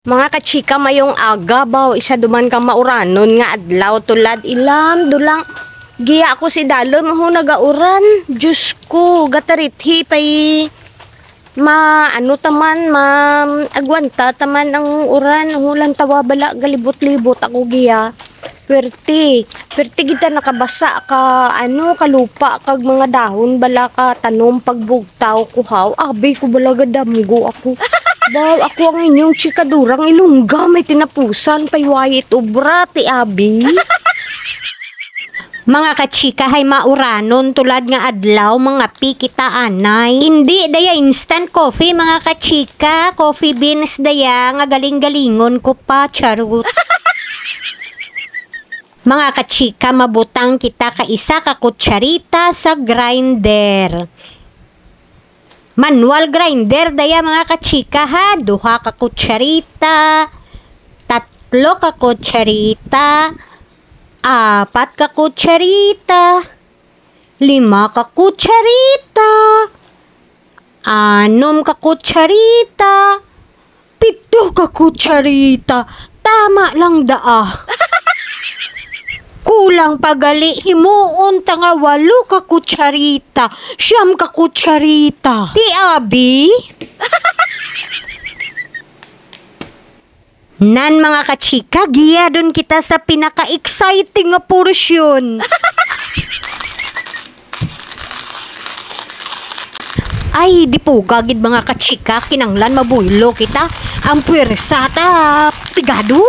Mga kachika mayong aga baw isa duman ka mauranon nga adlaw tulad ilam dulang giya ako si dalom ho nagauran. Diyos ko gatarithi pay ano taman agwanta taman ang uran hulan tawa bala galibot-libot ako giya. Perti kita nakabasa ka kalupa kag mga dahon bala ka tanom pagbugtaw kuhaw abi ko bala gadamgo ako. Baw, ako ang inyong chikadurang ilungga may tinapusan paywayit ubra ti abi. Mga kachika hay mauranon tulad nga adlaw mga pikita anay. Hindi daya instant coffee mga kachika, coffee beans daya nga galing-galingon ko pa charut. Mga kachika mabutang kita ka isa ka kutsarita sa grinder. Manual grinder daya mga kachika ha, duha ka kutsarita, tatlo ka kutsarita, apat ka kutsarita, 5 ka kutsarita, 6 ka kutsarita, 7 ka kutsarita, tama lang daa. Kulang pagali himuon ta nga 8 ka kutsarita, 9 ka kutsarita. Ti abi? Nan mga kachika, giya dun kita sa pinaka-exciting nga porsyon. Ay, di po gagid mga kachika, kinanglan mabuylo kita. Ang pwersa ta, pigado.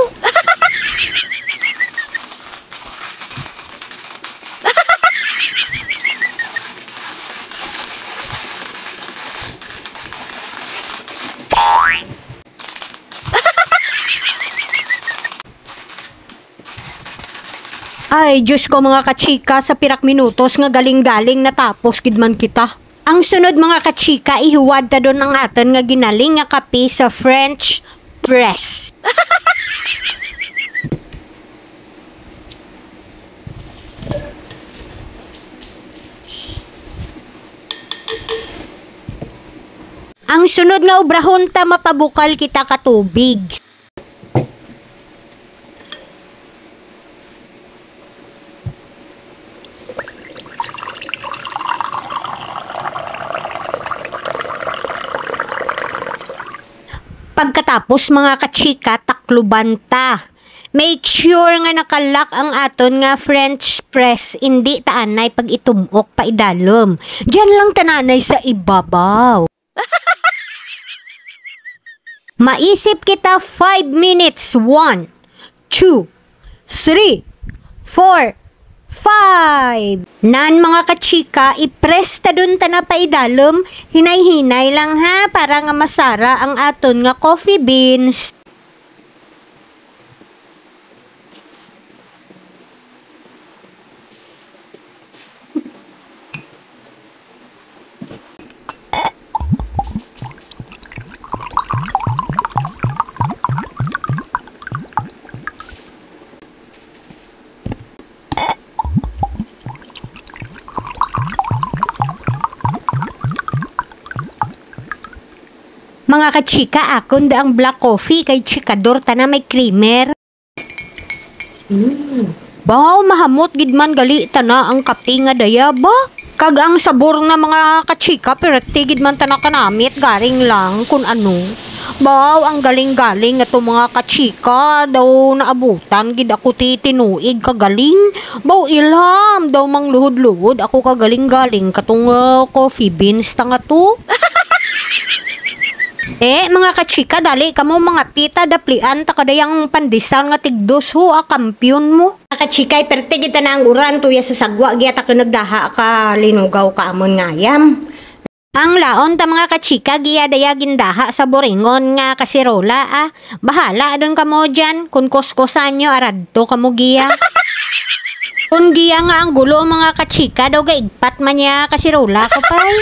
Ay, Diyos ko mga kachika, sa pirak minutos nga galing-galing natapos gidman kita. Ang sunod mga kachika, ihuwad ta doon ng aton nga ginaling nga kape sa French press. Ang sunod nga obrahon ta mapabukal kita ka tubig. Pagkatapos mga kachika, takluban ta. Make sure nga nakalak ang aton nga French press, hindi taanay pag itumok pa idalom. Diyan lang tananay sa ibabaw. Maisip kita 5 minutes. 1, 2, 3, 4, 5. Nan mga kachika, ipress ta dun ta na paidalom, hinay-hinay lang ha, para nga masara ang aton nga coffee beans. Mga kachika, akon da ang black coffee kay chikador ta na may creamer. Baw, mahamot gidman gali ta na ang kape nga daya ba? Kag ang sabor nga mga kachika, pero tigid man ta na kanamit, garing lang kun ano. Baw, ang galing-galing ato mga kachika, daw naabutan gid ako tinuig kagaling. Baw, ilham, daw mang luhod-luhod ako kagaling-galing katong coffee beans ta nga to. Mga kachika, dali kamo mga pita daplian ta kadayang pandisan nga tigdos ho kampyon mo. Mga kachika, perte kita na ang uran tuya sa sagwa gyata ka nagdaha ka linugaw ka amon ngayam. Ang laon ta mga kachika, giya daya gindaha sa boringon nga kasirola Bahala dun kamo dyan, kun kuskosan nyo aradto kamo giya. Kung giya nga ang gulo mga kachika, daw gaigpat man niya kasirola ko pay.